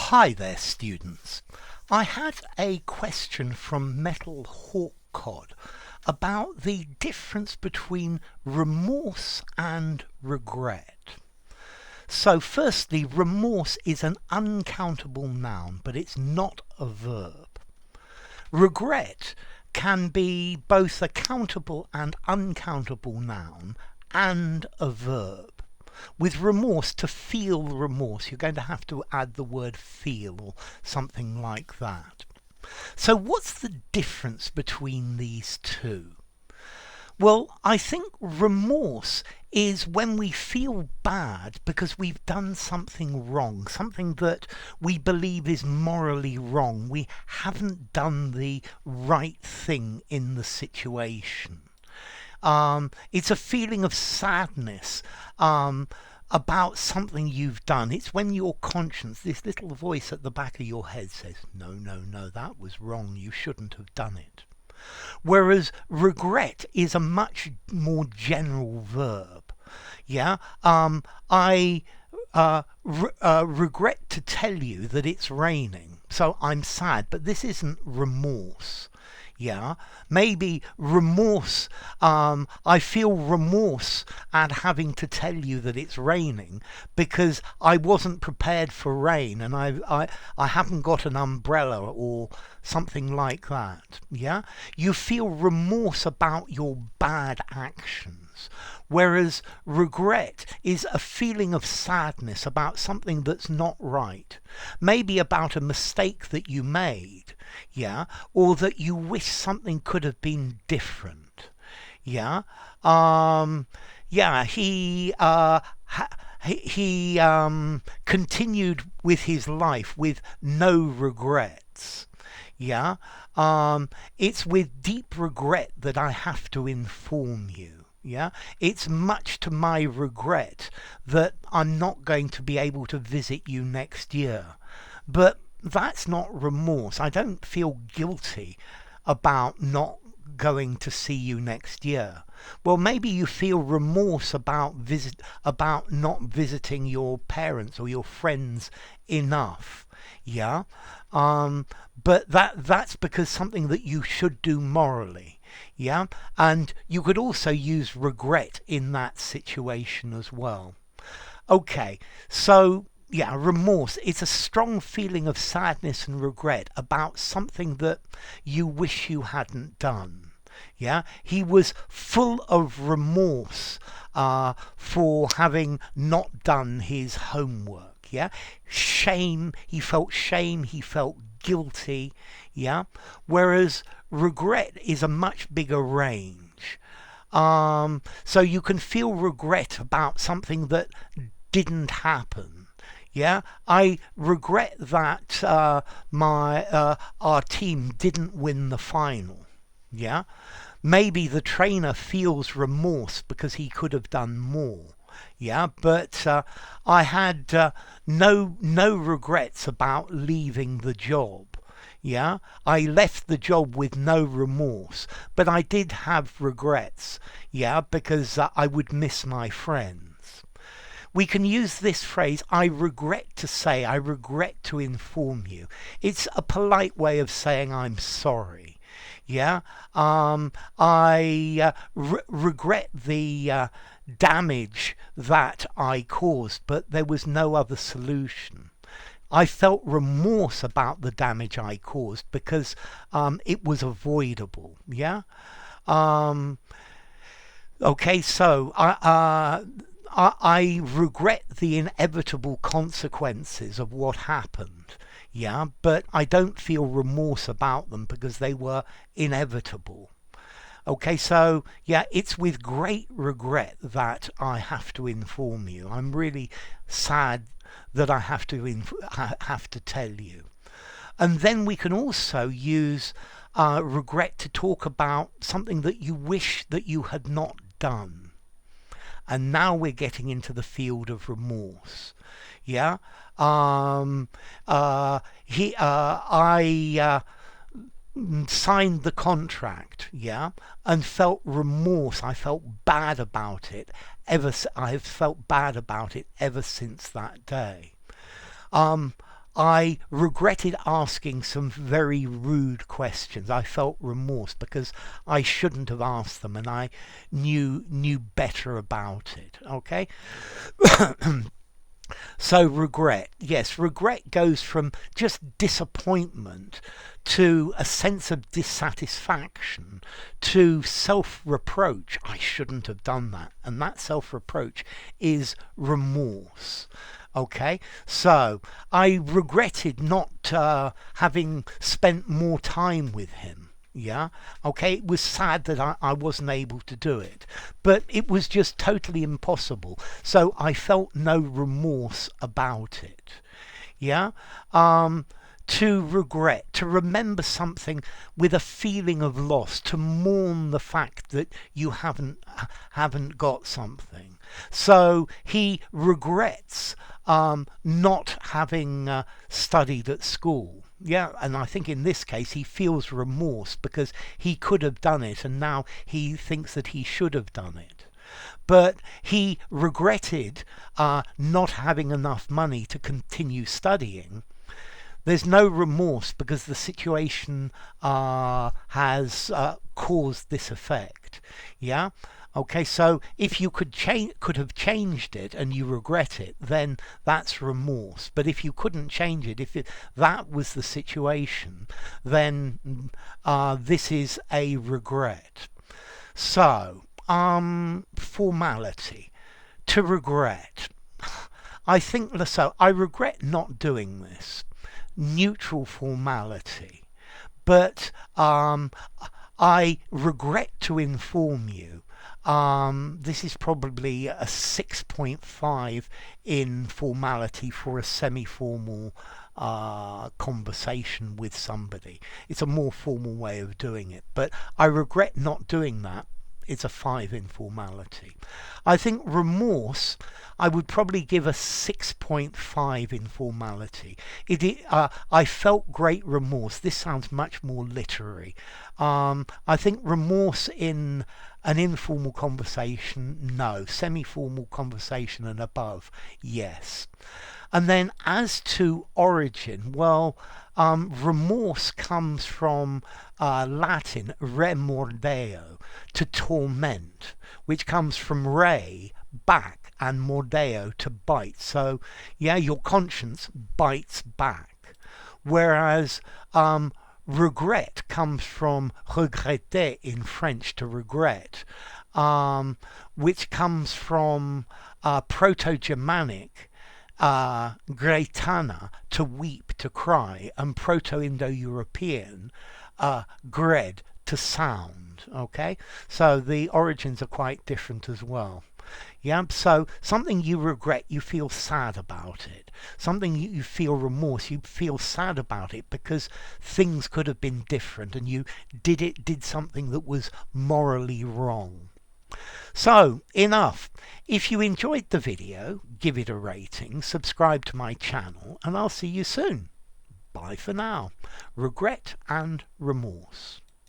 Hi there, students. I had a question from Metal Hawk Cod about the difference between remorse and regret. So firstly, remorse is an uncountable noun, but it's not a verb. Regret can be both a countable and uncountable noun and a verb. With remorse, to feel remorse, you're going to have to add the word feel or something like that. So what's the difference between these two? Well, I think remorse is when we feel bad because we've done something wrong, something that we believe is morally wrong. We haven't done the right thing in the situation. It's a feeling of sadness about something you've done. It's when your conscience, this little voice at the back of your head says, no, no, no, that was wrong. You shouldn't have done it. Whereas regret is a much more general verb. Yeah, I regret to tell you that it's raining, so I'm sad, but this isn't remorse. Yeah, maybe remorse. I feel remorse at having to tell you that it's raining because I wasn't prepared for rain and I haven't got an umbrella or something like that. Yeah, you feel remorse about your bad actions. Whereas regret is a feeling of sadness about something that's not right. Maybe about a mistake that you made, yeah, or that you wish something could have been different. Yeah. He continued with his life with no regrets. Yeah. It's with deep regret that I have to inform you. Yeah, it's much to my regret that I'm not going to be able to visit you next year. But that's not remorse. I don't feel guilty about not going to see you next year. Well, maybe you feel remorse about not visiting your parents or your friends enough. Yeah, but that's because something that you should do morally. Yeah, and you could also use regret in that situation as well. Okay, so yeah, remorse. It's a strong feeling of sadness and regret about something that you wish you hadn't done. Yeah, he was full of remorse for having not done his homework. Yeah, shame. He felt shame. He felt guilty. Yeah, whereas regret is a much bigger range. So you can feel regret about something that didn't happen. Yeah, I regret that our team didn't win the final. Yeah, maybe the trainer feels remorse because he could have done more. Yeah, but I had no regrets about leaving the job. Yeah, I left the job with no remorse, but I did have regrets. Yeah, because I would miss my friends. We can use this phrase, I regret to say, I regret to inform you. It's a polite way of saying I'm sorry. Yeah, I regret the damage that I caused, but there was no other solution. I felt remorse about the damage I caused because it was avoidable. Yeah. Okay, so I regret the inevitable consequences of what happened. Yeah, but I don't feel remorse about them because they were inevitable. Okay, so yeah, it's with great regret that I have to inform you. I'm really sad that I have to tell you. And then we can also use regret to talk about something that you wish that you had not done. And now we're getting into the field of remorse. Yeah, I signed the contract, yeah, and felt remorse. I felt bad about it. I have felt bad about it ever since that day. I regretted asking some very rude questions. I felt remorse because I shouldn't have asked them, and I knew better about it. Okay. So regret, yes, regret goes from just disappointment to a sense of dissatisfaction to self-reproach. I shouldn't have done that. And that self-reproach is remorse. Okay, so I regretted not having spent more time with him. Yeah, okay, it was sad that I wasn't able to do it, but it was just totally impossible. So I felt no remorse about it. Yeah, to regret, to remember something with a feeling of loss, to mourn the fact that you haven't got something. So he regrets not having studied at school. Yeah, and I think in this case he feels remorse because he could have done it and now he thinks that he should have done it. But he regretted not having enough money to continue studying. There's no remorse because the situation has caused this effect. Yeah. Okay, so if you could have changed it and you regret it, then that's remorse. But if you couldn't change it, that was the situation, then this is a regret. So, formality. To regret. I think so. I regret not doing this. Neutral formality. But I regret to inform you. This is probably a 6.5 in formality for a semi-formal conversation with somebody. It's a more formal way of doing it, but I regret not doing that. It's a 5 in formality. I think remorse, I would probably give a 6.5 in formality. I felt great remorse. This sounds much more literary. I think remorse in an informal conversation, no. Semi-formal conversation and above, yes. And then as to origin, well, remorse comes from Latin remordeo, to torment, which comes from re, back, and mordeo, to bite. So, yeah, your conscience bites back. Whereas regret comes from regretter in French, to regret, which comes from Proto-Germanic gretana, to weep, to cry, and Proto-Indo-European gred, to sound. Okay, so the origins are quite different as well. Yeah, so something you regret, you feel sad about it. Something you feel remorse, you feel sad about it because things could have been different and you did something that was morally wrong. So, enough. If you enjoyed the video, give it a rating, subscribe to my channel, and I'll see you soon. Bye for now. Regret and remorse.